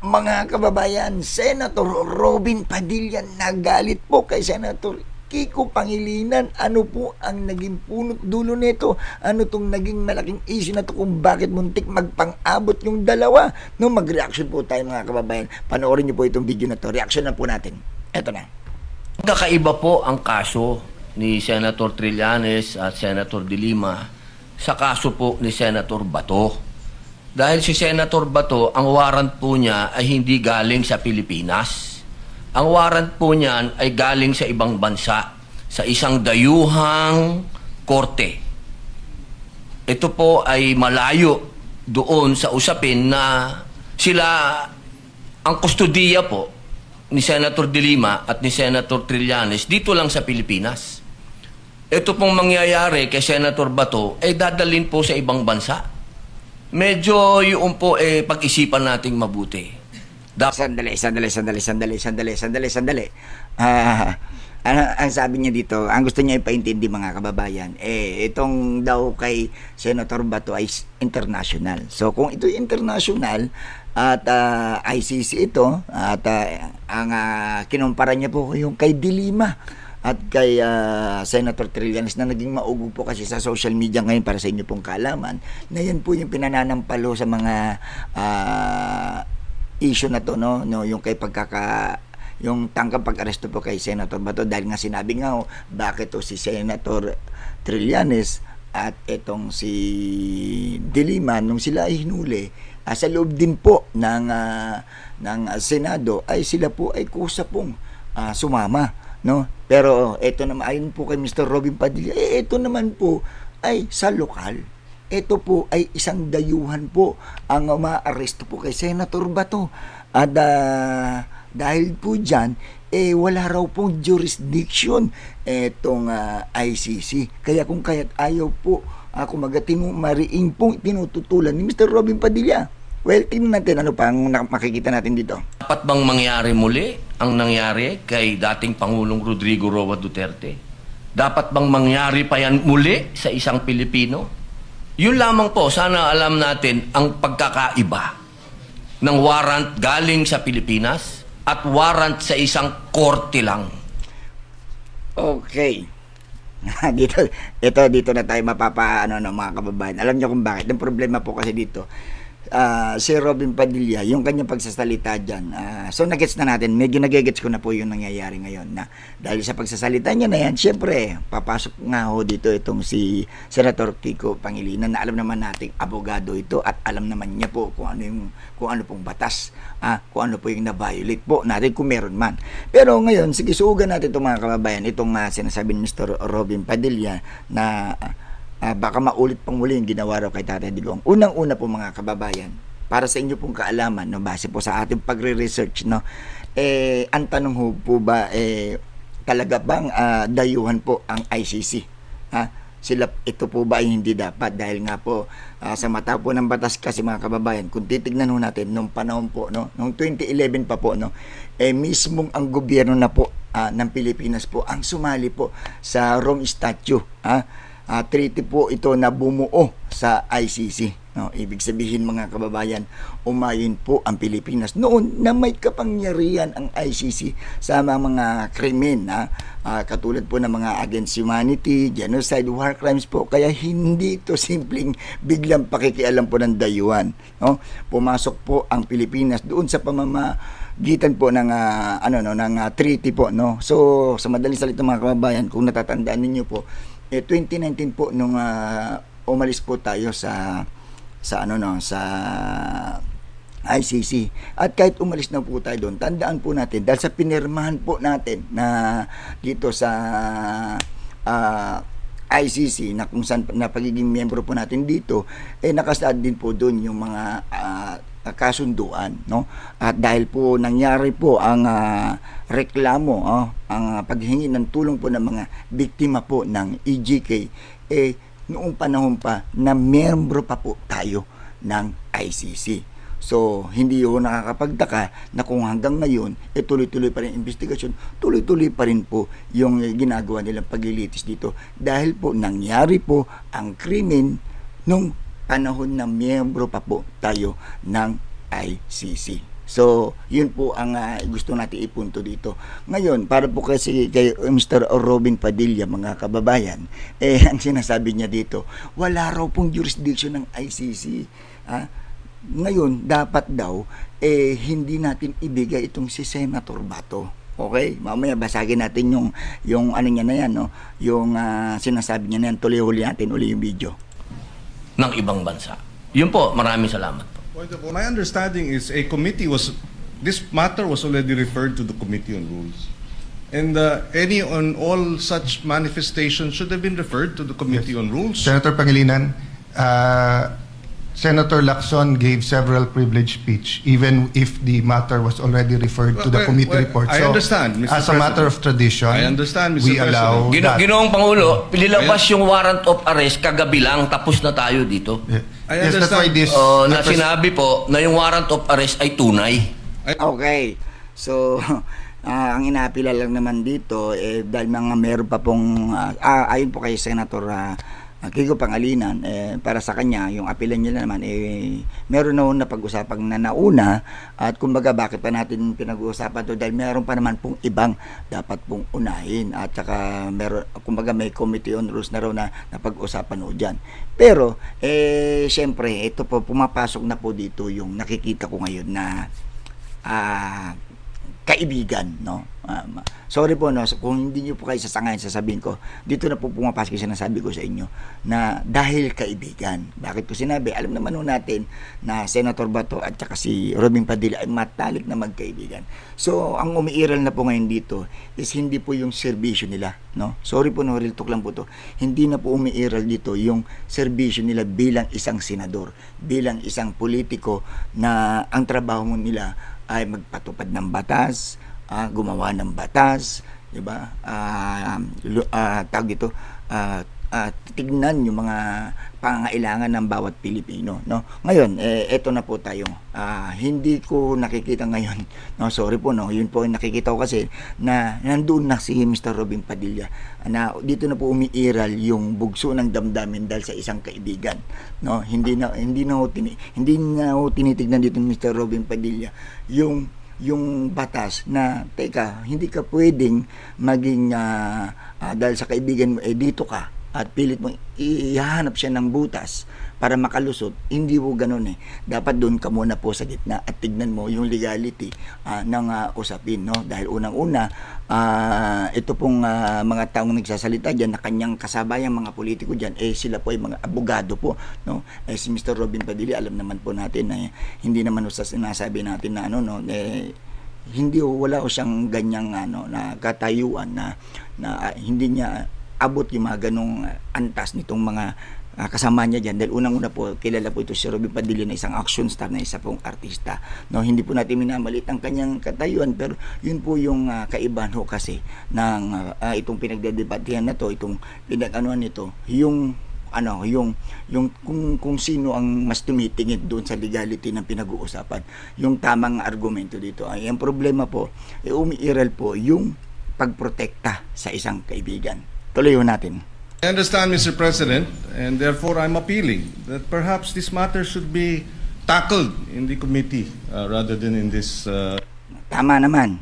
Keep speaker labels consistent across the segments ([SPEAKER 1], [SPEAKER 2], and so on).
[SPEAKER 1] Mga kababayan, Senator Robin Padilla nagalit po kay Senator Kiko Pangilinan. Ano po ang naging punot dulo nito? Ano tong naging malaking issue na to kung bakit muntik magpang-abot yung dalawa? No, mag-reaction po tayo mga kababayan. Panoorin niyo po itong video na to. Reaction na po natin. Eto na.
[SPEAKER 2] Kakaiba po ang kaso ni Senator Trillanes at Senator De Lima sa kaso po ni Senator Bato. Dahil si Senator Bato, ang warrant po niya ay hindi galing sa Pilipinas. Ang warrant po niyan ay galing sa ibang bansa, sa isang dayuhang korte. Ito po ay malayo doon sa usapin na sila, ang kustodiya po ni Senator De Lima at ni Senator Trillanes dito lang sa Pilipinas. Ito pong mangyayari kay Senator Bato ay dadalhin po sa ibang bansa. Medyo yung po pag-isipan nating mabuti.
[SPEAKER 1] Sandali. Ano ang sabi niya dito, ang gusto niya ipaintindi mga kababayan, itong daw kay Senator Bato ay international. So kung ito international at ICC ito at ang kinumpara niya po yung kay De Lima at kay Senator Trillanes na naging maugo po kasi sa social media ngayon para sa inyo pong kaalaman na yan po yung pinananampalo sa mga issue na to, no yung kay yung tangkang pag-aresto po kay Senator Bato dahil nga sinabi nga bakit si Senator Trillanes at etong si De Lima nung sila ay hinuli sa loob din po ng Senado ay sila po ay kusa pong sumama, no? Pero ito naman ayon po kay Mr. Robin Padilla, ito naman po ay sa lokal. Ito po ay isang dayuhan po ang umaaresto po kay Senator Bato. At dahil po dyan, wala raw pong jurisdiction itong ICC. Kaya kung kaya't ayaw po, mariing pong tinututulan ni Mr. Robin Padilla. Well, tingnan natin ano pa ang makikita natin dito.
[SPEAKER 2] Dapat bang mangyari muli ang nangyari kay dating Pangulong Rodrigo Roa Duterte? Dapat bang mangyari pa yan muli sa isang Pilipino? Yun lamang po, sana alam natin ang pagkakaiba ng warrant galing sa Pilipinas at warrant sa isang korte lang.
[SPEAKER 1] Okay. Dito na tayo mga kababayan. Alam niyo kung bakit. Ang problema po kasi dito, si Robin Padilla, yung kanyang pagsasalita dyan, so nagets na natin, medyo nagigets ko na po yung nangyayari ngayon na dahil sa pagsasalita niya na yan, syempre papasok nga ho dito itong si Senator Kiko Pangilinan na alam naman nating abogado ito at alam naman niya po kung ano pong batas, kung ano po yung na-violate po natin kung meron man. Pero ngayon, sige, suugan natin itong mga kababayan, itong sinasabi ni Mr. Robin Padilla na baka maulit pang muli yung ginawa raw kay Tatay Digong. Unang-una po mga kababayan, para sa inyo pong kaalaman, no, base po sa ating pagre-research, no, ang tanong po ba, talaga bang dayuhan po ang ICC? Sila, ito po ba ay hindi dapat? Dahil nga po, sa mata po ng batas kasi mga kababayan, kung titignan ho natin, nung panahon po, no, nung 2011 pa po, no, mismong ang gobyerno na po ng Pilipinas po, ang sumali po sa Rome Statute, treaty po ito na bumuo sa ICC. No, ibig sabihin mga kababayan, umayon po ang Pilipinas noon na may kapangyarihan ang ICC sa mga krimen katulad po ng mga against humanity, genocide, war crimes po. Kaya hindi ito simpleng biglang pakikialam po ng dayuhan. No? Pumasok po ang Pilipinas doon sa pamamagitan po ng ng treaty po, no. So sa madaling salita mga kababayan, kung natatandaan niyo po, 2019 po nung umalis po tayo sa ICC. At kahit umalis na po tayo doon, tandaan po natin dahil sa pinirmahan po natin na dito sa ICC na kung saan na pagiging miyembro po natin dito, nakasaad din po doon yung mga kasunduan, no? At dahil po nangyari po ang reklamo, ang paghingi ng tulong po ng mga biktima po ng EJK, noong panahon pa na miyembro pa po tayo ng ICC. So, hindi ho nakakapagtaka na kung hanggang ngayon, tuloy-tuloy pa rin investigasyon, tuloy-tuloy pa rin po yung ginagawa nilang paglilitis dito. Dahil po nangyari po ang krimen nung panahon na miyembro pa po tayo ng ICC. So, yun po ang gusto natin ipunto dito. Ngayon, para po kasi kay Mr. Robin Padilla, mga kababayan, ang sinasabi niya dito, wala raw pong jurisdiction ng ICC. Ngayon, dapat daw, hindi natin ibigay itong si Senator Bato. Okay? Mamaya basagin natin yung ano niya na yan, no? Yung sinasabi niya na yan, tuloy-huli natin uli yung video.
[SPEAKER 2] Ng ibang bansa. Yun po, maraming salamat po.
[SPEAKER 3] My understanding is this matter was already referred to the Committee on Rules. And any on all such manifestations should have been referred to the Committee on Rules.
[SPEAKER 4] Senator Pangilinan, Senator Lacson gave several privileged speech, even if the matter was already referred to the committee report.
[SPEAKER 3] I understand, Mr.
[SPEAKER 4] As a matter of tradition,
[SPEAKER 3] I understand, Mr.
[SPEAKER 4] we allow that.
[SPEAKER 2] Ginoong Pangulo, nilabas yung warrant of arrest kagabi lang, tapos na tayo dito.
[SPEAKER 3] I
[SPEAKER 4] Yes, that's why
[SPEAKER 3] understand.
[SPEAKER 4] this.
[SPEAKER 2] Na sinabi po na yung warrant of arrest ay tunay.
[SPEAKER 1] Okay. So, ang inaapila lang naman dito, dahil meron pa pong, ayon po kay Senator Kiko Pangilinan, para sa kanya, yung apilan niya naman, meron na pag-usapang na nauna, at kumbaga bakit pa natin pinag-uusapan to, dahil meron pa naman pong ibang dapat pong unahin, at saka meron, kumbaga may Committee on Rules na raw na pag-usapan o dyan. Pero, syempre, ito po, pumapasok na po dito yung nakikita ko ngayon na kaibigan, no? Sorry po, no, kung hindi niyo po kayo sasangayin, sasabihin ko, dito na po pumapasok yung sinasabi ko sa inyo, na dahil kaibigan. Bakit ko sinabi? Alam naman ho natin na Senator Bato at saka si Robin Padilla ay matalik na magkaibigan. So, ang umiiral na po ngayon dito is hindi po yung serbisyo nila, no? Sorry po, no, real talk lang po to. Hindi na po umiiral dito yung serbisyo nila bilang isang senador, bilang isang politiko na ang trabaho nila ay magpatupad ng batas, gumawa ng batas, 'di ba? Tawag dito, tignan yung mga pangangailangan ng bawat Pilipino, no? Ngayon, eto na po tayo. Hindi ko nakikita ngayon, no? Sorry po, no. Yun po yung nakikita ko kasi na nandoon na si Mr. Robin Padilla. Na dito na po umiiral yung bugso ng damdamin dahil sa isang kaibigan, no? Hindi na ho tinitignan dito ni Mr. Robin Padilla yung batas na teka, hindi ka pwedeng maging dahil sa kaibigan mo dito ka at pilit mo ihahanap siya ng butas para makalusot. Hindi po ganun dapat doon ka muna po sa gitna at tignan mo yung legality ng usapin, no? Dahil unang-una ito pong mga taong nagsasalita dyan na kanyang kasabayang mga politiko dyan, sila po ay mga abogado po, no? Si Mr. Robin Padilla, alam naman po natin na hindi naman sa sinasabi natin na hindi wala siyang ganyang na katayuan na hindi niya abot yung mga ganong antas nitong mga kasama niya dyan. Dahil unang-una po, kilala po ito si Robin Padilla na isang action star, na isa pong artista. No, hindi po natin minamalit ang kanyang katayuan, pero yun po yung kaibahan ho kasi ng itong pinagdedebatehan na to, itong pinag-anuan nito, yung kung sino ang mas tumitingin doon sa legality ng pinag-uusapan, yung tamang argumento dito. Ang problema po, umiiral po yung pagprotekta sa isang kaibigan. Tuloy ho natin.
[SPEAKER 3] I understand, Mr. President, and therefore I'm appealing that perhaps this matter should be tackled in the committee rather than in this.
[SPEAKER 1] Tama naman.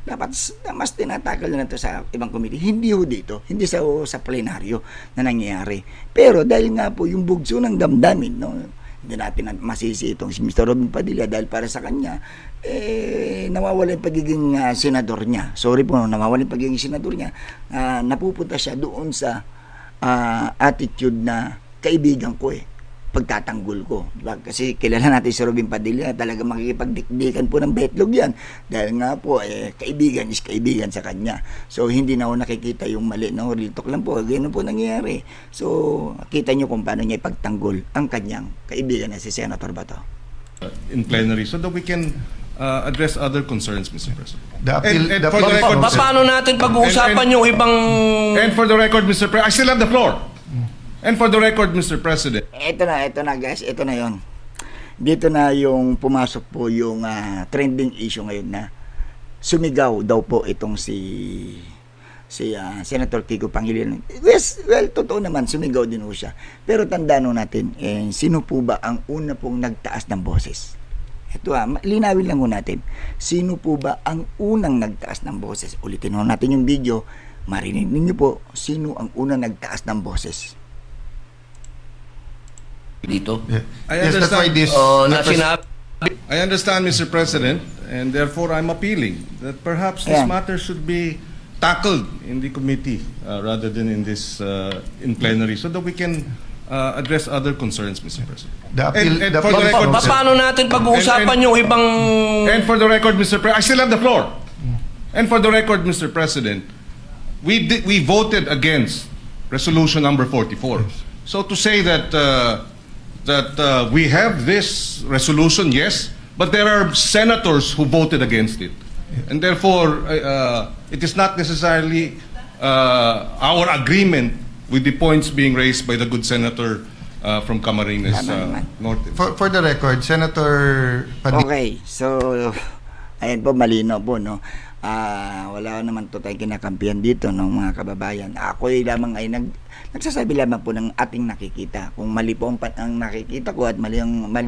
[SPEAKER 1] Dapat mas tinatakal na ito sa ibang committee. Hindi ho dito. Hindi sa plenaryo na nangyayari. Pero dahil nga po yung bugso ng damdamin, no, hindi natin masisi itong si Mr. Robin Padilla dahil para sa kanya, nawawala yung pagiging senador niya. Sorry po, nawawala yung pagiging senador niya. Napupunta siya doon sa attitude na kaibigan ko pagtatanggol ko. Diba? Kasi kilala natin si Robin Padilla, talaga makikipagdikdikan po ng betlog yan. Dahil nga po, kaibigan is kaibigan sa kanya. So, hindi na ako nakikita yung mali. No? Real talk lang po. Ganyan po nangyayari. So, kita nyo kung paano niya ipagtanggol ang kanyang kaibigan na si Senator Bato.
[SPEAKER 3] In plenary so that we can address other concerns, Mr. President.
[SPEAKER 4] The appeal,
[SPEAKER 3] And
[SPEAKER 4] the
[SPEAKER 3] for the
[SPEAKER 4] appeal
[SPEAKER 3] record,
[SPEAKER 4] process-
[SPEAKER 2] Paano natin pag-uusapan yung ibang...
[SPEAKER 3] And for the record, Mr. President, I still have the floor. And for the record, Mr. President.
[SPEAKER 1] Ito na guys, ito na yon. Dito na yung pumasok po yung trending issue ngayon na sumigaw daw po itong si Senator Kiko Pangilinan. Well, totoo naman, sumigaw din po siya. Pero tandaan natin, sino po ba ang una pong nagtaas ng boses? Ito linawin lang ho natin. Sino po ba ang unang nagtaas ng boses? Ulitin ho natin yung video. Marinig ninyo po, sino ang unang nagtaas ng boses?
[SPEAKER 2] Dito.
[SPEAKER 4] Yeah.
[SPEAKER 3] I
[SPEAKER 4] Yes, that's why
[SPEAKER 3] understand.
[SPEAKER 4] this.
[SPEAKER 2] Na
[SPEAKER 4] that was-
[SPEAKER 2] sinabi,
[SPEAKER 3] I understand, Mr. President, and therefore I'm appealing that perhaps this
[SPEAKER 1] Ayan.
[SPEAKER 3] matter should be tackled in the committee rather than in this in plenary, so that we can address other concerns, Mr. President.
[SPEAKER 4] The appeal-
[SPEAKER 3] And
[SPEAKER 4] the
[SPEAKER 3] for the
[SPEAKER 4] appeal-
[SPEAKER 3] record,
[SPEAKER 2] paano natin pag-uusapan
[SPEAKER 3] And-
[SPEAKER 2] yung ibang...
[SPEAKER 3] And for the record, Mr. President, I still have the floor. And for the record, Mr. President, we voted against resolution number 44. So to say that we have this resolution, yes, but there are senators who voted against it, and therefore it is not necessarily our agreement with the points being raised by the good senator from Camarines
[SPEAKER 1] Tama naman.
[SPEAKER 3] Norte.
[SPEAKER 4] For the record, Senator Padilla.
[SPEAKER 1] Okay, so ayan po, malino po, no? Wala naman to tayong kinakampihan dito, no, mga kababayan. Ako lamang ay nagsasabi lamang po ng ating nakikita. Kung mali po ang nakikita ko at mali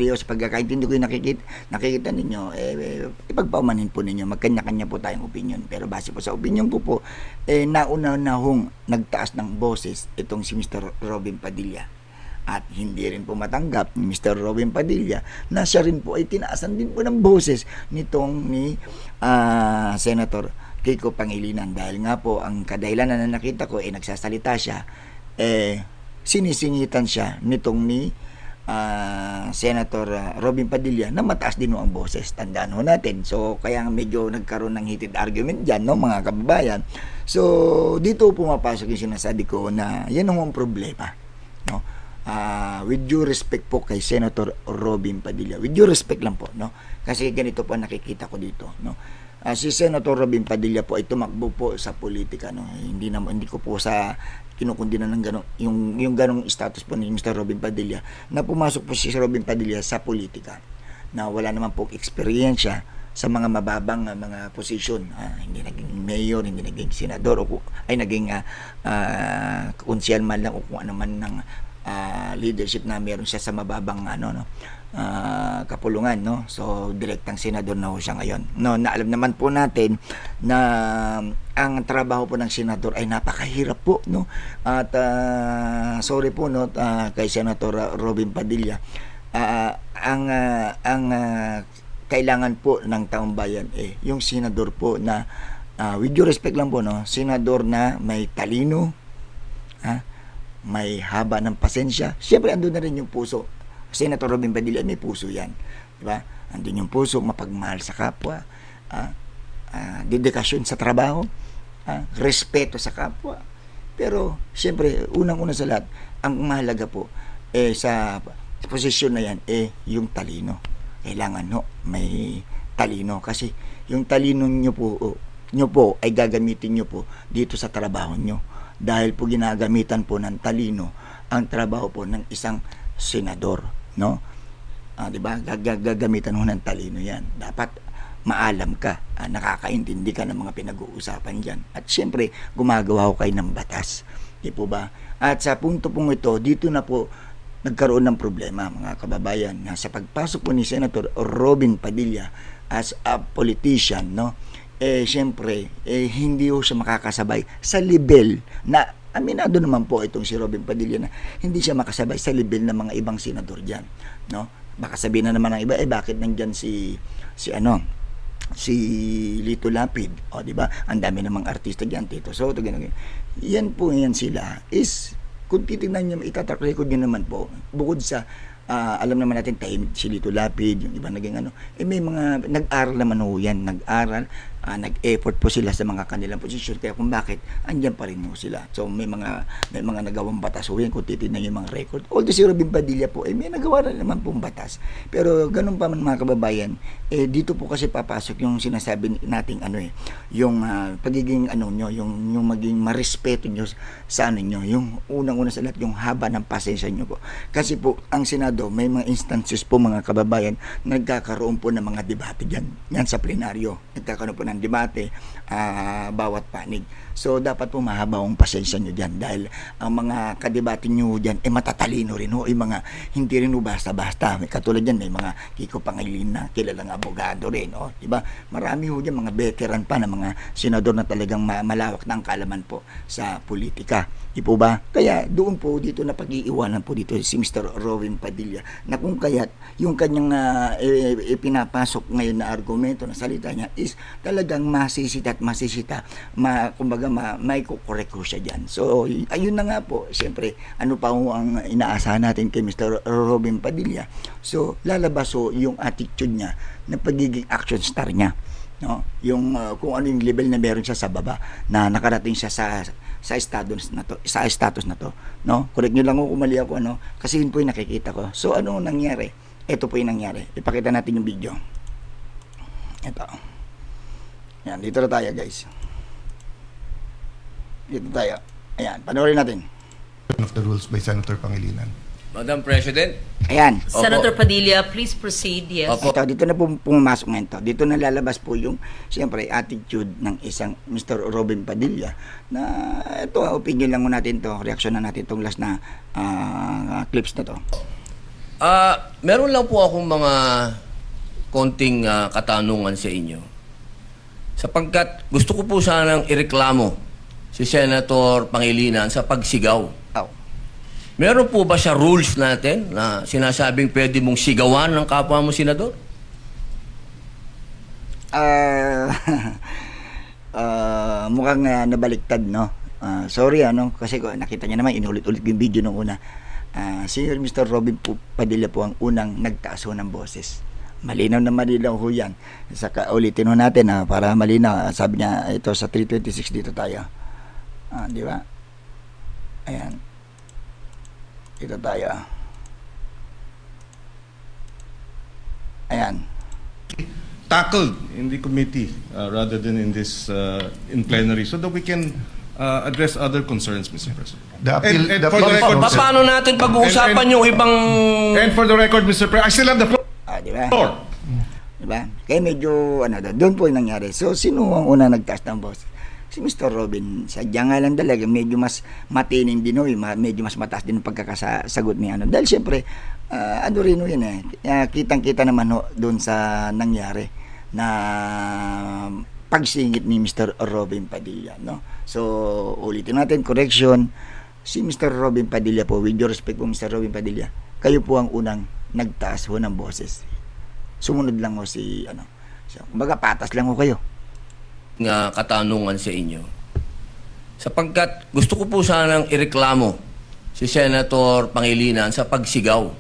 [SPEAKER 1] o sa pagkakaintindi ko yung nakikita ninyo, ipagpaumanin po ninyo. Magkanya-kanya po tayong opinion. Pero base po sa opinion ko po, nauna na hong nagtaas ng boses itong si Mr. Robin Padilla. At hindi rin po matanggap ni Mr. Robin Padilla na siya rin po ay tinaasan din po ng boses nitong ni Senator Kiko Pangilinan. Dahil nga po, ang kadahilanan na nakita ko, nagsasalita siya, sinisingitan siya nitong ni Senator Robin Padilla na mataas din ho ang boses. Tandaan ho natin. So, kaya medyo nagkaroon ng heated argument dyan, no, mga kababayan. So, dito pumapasok yung sinasabi ko na yan ang problema, no? With due respect po kay Senator Robin Padilla, with due respect lang po, no, kasi ganito po nakikita ko dito, no. Si Senator Robin Padilla po ay tumakbo po sa politika, no. Hindi ko po sa kinukundina ng ganong yung ganong status po ni Mr. Robin Padilla na pumasok po si Robin Padilla sa politika na wala naman po eksperyensya sa mga mababang mga posisyon. Hindi naging mayor, hindi naging senador, ay naging konsyal man lang o kung ano man ng leadership na meron siya sa mababang kapulungan, no. So direktang senador na ho siya ngayon, no. Na alam naman po natin na ang trabaho po ng senador ay napakahirap po, no. At sorry po, no, kay Senator Robin Padilla, ang kailangan po ng taong bayan yung senador po na with due respect lang po, no, senador na may talino, may haba ng pasensya. Siyempre, andun na rin yung puso. Senator Robin Padilla, may puso yan. Diba? Andun yung puso, mapagmahal sa kapwa, dedikasyon sa trabaho, respeto sa kapwa. Pero, siyempre, unang-una sa lahat, ang mahalaga po, sa posisyon na yan, yung talino. Kailangan, no, may talino. Kasi, yung talino nyo po ay gagamitin nyo po dito sa trabaho nyo. Dahil po ginagamitan po ng talino ang trabaho po ng isang senador, no? 'Di ba? Gagamitan ho ng talino 'yan. Dapat maalam ka, nakakaintindi ka ng mga pinag-uusapan diyan. At siyempre, gumagawa ho kayo ng batas. Di po ba? At sa punto pong ito, dito na po nagkaroon ng problema, mga kababayan, na sa pagpasok po ni Senator Robin Padilla as a politician, no? Siyempre, hindi ho siya makakasabay sa level na, aminado naman po itong si Robin Padilla na hindi siya makasabay sa level ng mga ibang senador dyan, no? Baka sabihin na naman ng iba, bakit nandyan si Lito Lapid, di ba? Ang dami namang artista dyan, Tito Soto, ganun. Yan po, yan sila is, kung titignan nyo, itatrack record nyo naman po, bukod sa alam naman natin tahimik si Lito Lapid, yung iba naging may mga nag-aral naman ho yan, nag-aral, nag-effort po sila sa mga kanilang posisyon, kaya kung bakit andyan pa rin ho sila. So may mga nagawang batas ho yan kung titignan yung mga record. Although si Robin Padilla po may nagawa na naman pong batas, pero ganun pa man, mga kababayan, dito po kasi papasok yung sinasabi nating yung pagiging nyo, yung maging marespeto nyo sa nyo, yung unang-una sa lahat, yung haba ng pasensya nyo po. Kasi po ang Senado, may mga instances po, mga kababayan, nagkakaroon po ng mga debate yan sa plenaryo. Nagkakaroon po ng debate, bawat panig. So, dapat po mahaba ang pasensya nyo dyan dahil ang mga kadebate nyo dyan, matatalino rin ho, mga hindi rin ho basta-basta. May katulad dyan, may mga Kiko Pangilinan na kilalang abogado rin, diba? Marami ho dyan, mga veteran pa na mga senador na talagang malawak na ang kaalaman po sa politika. Di po ba? Kaya doon po dito na pag-iiwanan po dito si Mr. Robin Padilla na kung kaya't yung kanyang ipinapasok ngayon na argumento na salita niya is talagang masisita at masisita, kumbaga may kukorek ko siya dyan. So, ayun na nga po. Siyempre, ano pa ho ang inaasahan natin kay Mr. Robin Padilla? So, lalabas ho yung attitude niya na pagiging action star niya. No? Yung kung ano yung level na meron siya sa baba na nakarating siya sa status na to, no? Correct niyo lang kung mali ako, ano, kasi yun po yung nakikita ko. So, ano nangyari? Ito po yung nangyari. Ipakita natin yung video. Ito. Yan, dito na tayo, guys. Dito tayo. Ayan, panoorin natin.
[SPEAKER 4] Of the rules by Senator Pangilinan.
[SPEAKER 2] Madam President.
[SPEAKER 1] Ayan.
[SPEAKER 2] Opo.
[SPEAKER 5] Senator Padilla, please proceed. Yes.
[SPEAKER 2] Opo.
[SPEAKER 1] Ito, dito na po pumasok ngayon to. Dito na lalabas po yung, siyempre, attitude ng isang Mr. Robin Padilla na ito, opinion lang mo natin to, reaction na natin itong last na clips na to.
[SPEAKER 2] Meron lang po akong mga konting katanungan sa inyo. Sapagkat gusto ko po sanang ireklamo si Senator Pangilinan sa pagsigaw. Meron po ba sa rules natin na sinasabing pwede mong sigawan ng kapwa mo senador?
[SPEAKER 1] Mukhang nabaliktad, no? Sorry, kasi nakita niya naman, inulit-ulit yung video nung una. Senior Mr. Robin Padilla po ang unang nagtaas ho ng boses. Malinaw na malinaw ho yan. Saka ulitin ho natin para malinaw. Sabi niya, ito sa 326 dito tayo. Di ba? Ayan. Dito tayo. Ayan.
[SPEAKER 3] Tackled in the committee rather than in this in plenary so that we can address other concerns, Mr. President.
[SPEAKER 4] The appeal,
[SPEAKER 3] And
[SPEAKER 4] the
[SPEAKER 3] for the
[SPEAKER 4] appeal
[SPEAKER 3] record,
[SPEAKER 4] process-
[SPEAKER 2] Paano natin pag-uusapan yung ibang...
[SPEAKER 3] And for the record, Mr. President, I still have the
[SPEAKER 1] Di ba?
[SPEAKER 3] floor.
[SPEAKER 1] Diba? Kaya medyo, doon po yung nangyari. So, sino ang una nagtaas ng boss? Si Mr. Robin. Sadya nga lang talaga, medyo mas matining din medyo mas mataas din ang pagkakasagot ni Dahil siyempre, rin yun kitang-kita naman doon sa nangyari na pagsingit ni Mr. Robin Padilla, no? So, ulitin natin, correction. Si Mr. Robin Padilla po, with due respect po Mr. Robin Padilla, kayo po ang unang nagtaas ho ng boses. Sumunod lang ho si so, kumbaga patas lang ho kayo.
[SPEAKER 2] nga katanungan sa inyo. Sapagkat gusto ko po sanang ireklamo si Senator Pangilinan sa pagsigaw.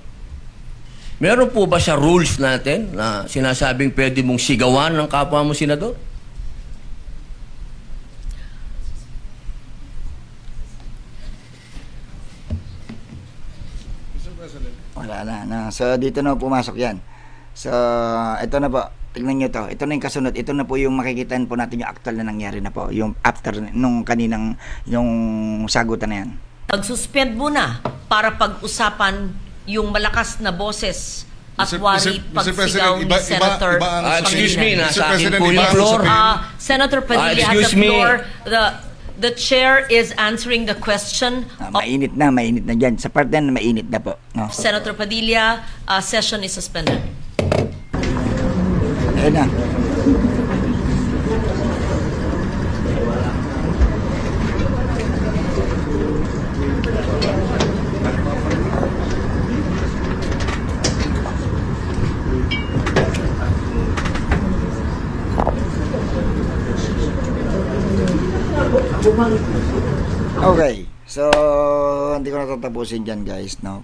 [SPEAKER 2] Meron po ba sa rules natin na sinasabing pwede mong sigawan ng kapwa mo senador?
[SPEAKER 1] Wala na. So, dito na pumasok yan. So, ito na po. Tignan nyo to. Ito na yung kasunod. Ito na po yung makikitaan po natin yung actual na nangyari na po. Yung after, nung kaninang, yung sagutan na yan.
[SPEAKER 5] Mag-suspend muna para pag-usapan yung malakas na boses at wari pagsigaw ni Senator
[SPEAKER 2] excuse me,
[SPEAKER 5] Pangilinan.
[SPEAKER 2] nasa akin
[SPEAKER 3] President,
[SPEAKER 2] po
[SPEAKER 3] iba
[SPEAKER 2] yung
[SPEAKER 3] ang
[SPEAKER 2] floor.
[SPEAKER 3] sasabihin.
[SPEAKER 5] Senator Padilla has
[SPEAKER 2] excuse
[SPEAKER 5] the
[SPEAKER 2] me.
[SPEAKER 5] floor. The chair is answering the question of
[SPEAKER 1] Mainit na dyan. Sa part na mainit na po. No?
[SPEAKER 5] Senator Padilla. Session is suspended.
[SPEAKER 1] Ayun na. Okay. So, hindi ko natatapusin dyan, guys, no?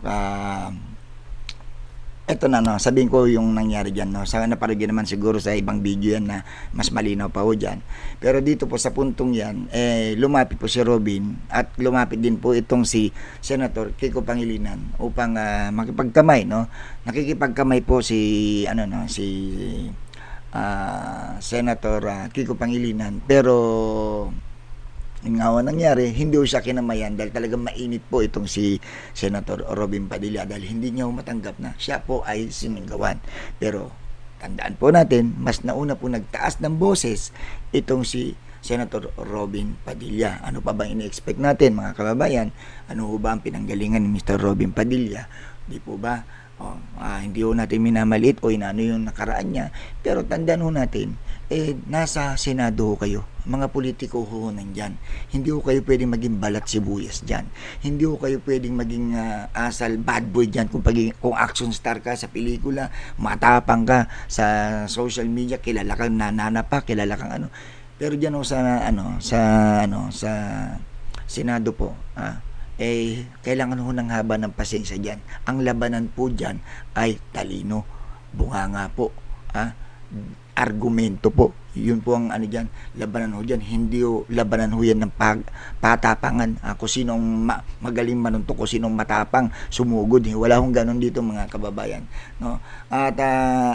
[SPEAKER 1] Eto na, no, sabihin ko yung nangyari dyan, no. Sa naparigyan naman siguro sa ibang video yan na mas malinaw pa ho dyan. Pero dito po sa puntong yan, lumapit po si Robin at lumapit din po itong si Senator Kiko Pangilinan upang makipagkamay, no. Nakikipagkamay po si Senator Kiko Pangilinan, pero yung nga nangyari, hindi siya kinamayan dahil talagang mainit po itong si Senator Robin Padilla dahil hindi niya matanggap na siya po ay sininggawan. Pero tandaan po natin, mas nauna po nagtaas ng boses itong si Senator Robin Padilla. Ano pa bang ini-expect natin, mga kababayan? Ano ho ba ang pinanggalingan ni Mr. Robin Padilla? Di po ba? Hindi ho natin minamalit o inano yung nakaraan niya. Pero tandaan ho natin, nasa Senado ho kayo. Mga politiko ho nandyan. Hindi ho kayo pwedeng maging balat sibuyas dyan. Hindi ho kayo pwedeng maging asal bad boy dyan. Kung action star ka sa pelikula, matapang ka sa social media, kilala kang nananapa, kilala kang ano. Pero dyan ho sa Senado po, kailangan ho ng haba ng pasensya dyan. Ang labanan po dyan ay talino, bunganga po, argumento po. Yun po ang dyan, labanan ho dyan. Hindi ho labanan ho yan ng patapangan. Kung sinong magaling manuntok, kung sinong matapang, sumugod. Wala hong ganun dito, mga kababayan. No? At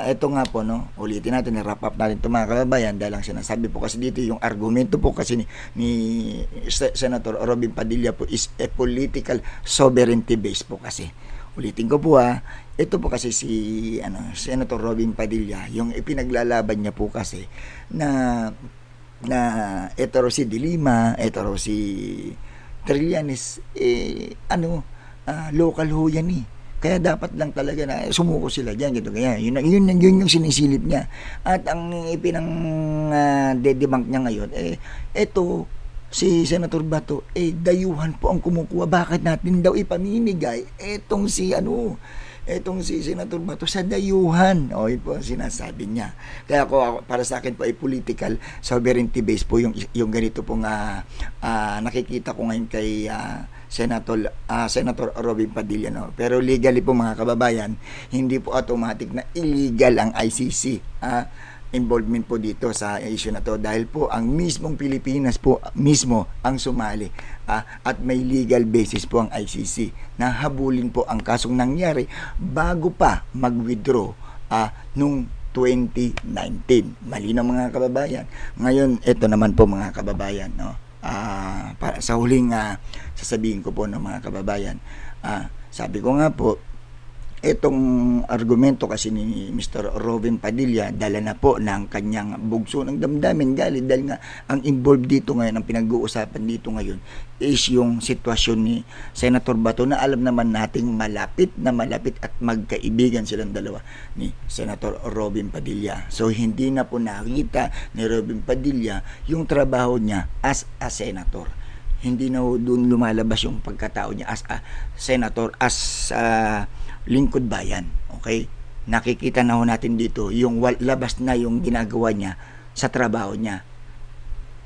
[SPEAKER 1] eto nga po, no, ulitin natin, wrap up natin ito, mga kababayan, dahil ang sinasabi po kasi dito, yung argumento po kasi ni Senator Robin Padilla po is a political sovereignty base po kasi. Ulitin ko po, ito po kasi si Senator Robin Padilla, yung ipinaglalaban niya po kasi na ito raw si De Lima, ito raw si Trillanes, local ho yan eh. Kaya dapat lang talaga na sumuko sila diyan, gito kaya. Yun yung sinisilip niya. At ang de-debunk niya ngayon, ito si Senator Bato, dayuhan po ang kumukuha. Bakit natin daw ipaminigay etong si Senator Bato sa dayuhan? O, yun po ang sinasabi niya. Kaya ako para sa akin po ay political sovereignty based po yung ganito pong nakikita ko ngayon kay Senator Robin Padilla, no? Pero legally po, mga kababayan, hindi po automatic na illegal ang ICC involvement po dito sa issue na to, dahil po ang mismong Pilipinas po mismo ang sumali at may legal basis po ang ICC na habulin po ang kasong nangyari bago pa mag-withdraw nung 2019. Malinaw, mga kababayan. Ngayon, ito naman po, mga kababayan, no? Para sa huling sasabihin ko po, no, mga kababayan, sabi ko nga po, itong argumento kasi ni Mr. Robin Padilla, dala na po ng kanyang bugso ng damdamin, galit dahil nga ang involved dito ngayon, ang pinag-uusapan dito ngayon is yung sitwasyon ni Senator Bato, na alam naman nating malapit at magkaibigan silang dalawa ni Senator Robin Padilla. So hindi na po nakita ni Robin Padilla yung trabaho niya as a senator. Hindi na doon lumalabas yung pagkatao niya as a senator, as lingkod bayan. Okay? Nakikita na ho natin dito yung labas na yung ginagawa niya sa trabaho niya.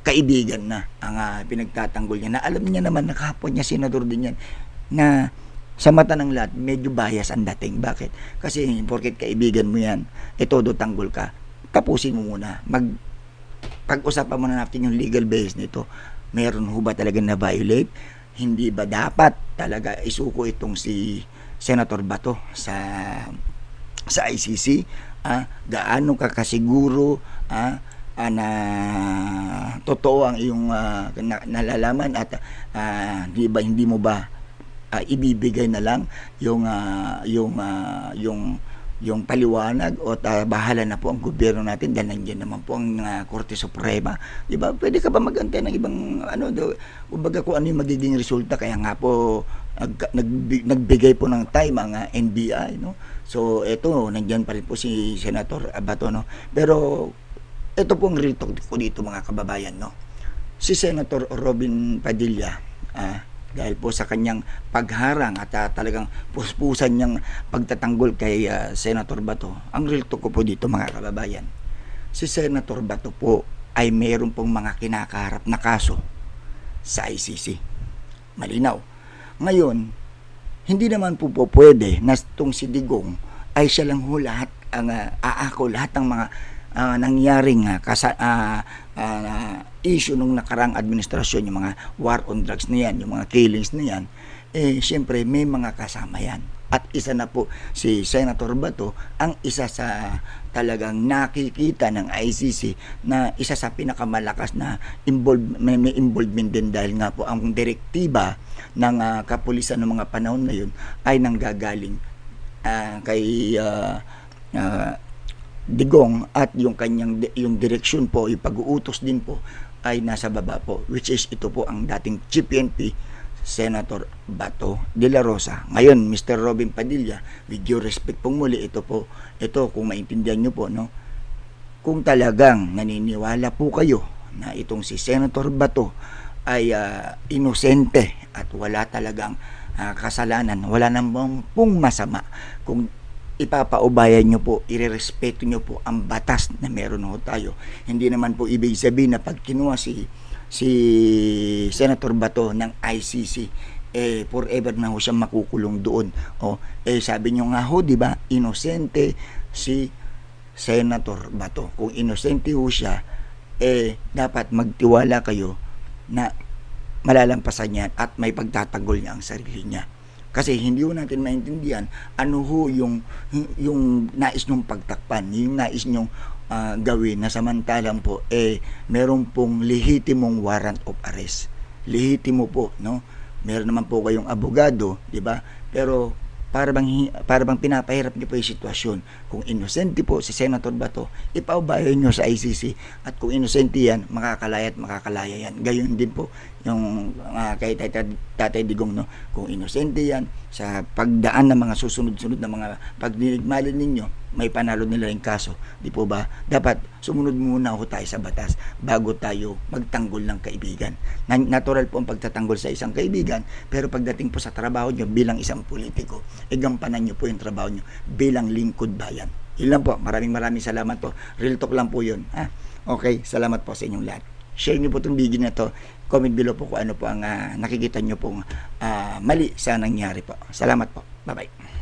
[SPEAKER 1] Kaibigan na ang pinagtatanggol niya, na alam niya naman na kapwa niya senador din yan, na sa mata ng lahat medyo bias ang dating. Bakit? Kasi porket kaibigan mo yan, todo tanggol ka, tapusin mo muna, pag-usapan muna natin yung legal basis nito. Meron ho ba talaga na violate? Hindi ba dapat talaga isuko itong si Senator Bato sa ICC? Gaano ka kasiguro na totoo ang iyong nalalaman, at hindi mo ba ibibigay na lang yung paliwanag, o bahala na po ang gobyerno natin dahil nandiyan naman po ang Korte Suprema, di ba? Pwede ka ba magantay ng ibang kumbaga kung ano yung magiging resulta? Kaya nga po nagbigay po ng time ang NBI, no? So eto, nandiyan pa rin po si Senator Bato, no? Pero ito po ang real talk ko dito, mga kababayan, no? Si Senator Robin Padilla, dahil po sa kanyang pagharang at talagang puspusan niyang pagtatanggol kay Senator Bato, ang real talk ko po dito, mga kababayan, si Senator Bato po ay mayroon pong mga kinakaharap na kaso sa ICC. Malinaw. Ngayon, hindi naman po pwede na itong si Digong ay siya lang ho lahat ang aako lahat ng mga nangyaring issue nung nakarang administrasyon, yung mga war on drugs na yan, yung mga killings na yan, siyempre may mga kasama yan. At isa na po si Senator Bato ang isa sa talagang nakikita ng ICC na isa sa pinakamalakas na may involvement din, dahil nga po ang direktiba ng kapulisan ng mga panahon na yun ay nanggagaling kay Digong at yung kanyang yung direksyon po, yung pag-uutos din po ay nasa baba po, which is ito po ang dating Chief PNP Senator Bato de la Rosa. Ngayon, Mr. Robin Padilla, with due respect pong muli, ito kung maintindihan nyo po, no? Kung talagang naniniwala po kayo na itong si Senator Bato ay inosente at wala talagang kasalanan, wala namang pong masama, kung ipapaubayan nyo po, irerespeto nyo po ang batas na meron ho tayo. Hindi naman po ibig sabihin na pag kinuha si Senator Bato ng ICC, forever na ho siya makukulong doon. Sabi nyo nga ho, di ba, inosente si Senator Bato. Kung inosente ho siya, dapat magtiwala kayo na malalampasan niya at may pagtatanggol niya ang sarili niya. Kasi hindi ho natin maintindihan ano ho yung nais nyong pagtakpan, yung nais nyong gawin na samantalang po meron pong lehitimong warrant of arrest. Lehitimo po, no? Meron naman po kayong abogado, di ba? Pero para bang pinapahirap niyo po yung sitwasyon. Kung inosente po si Senator Bato, ipaubayan niyo sa ICC, at kung inosente yan, makakalaya at makakalaya yan. Gayon din po yung kay Tatay Digong, no? Kung inosente yan, sa pagdaan ng mga susunod-sunod na mga pagdinigmalin ninyo, may panalo nila yung kaso. Di po ba? Dapat sumunod muna ho tayo sa batas bago tayo magtanggol ng kaibigan. Natural po ang pagtatanggol sa isang kaibigan, pero pagdating po sa trabaho nyo bilang isang politiko, gampanan nyo po yung trabaho nyo bilang lingkod bayan. Yun lang po. Maraming salamat po. Real talk lang po yun. Okay, salamat po sa inyong lahat. Share nyo po itong video na to. Comment below po kung ano po ang nakikita nyo pong mali sa nangyari po. Salamat po. Bye-bye.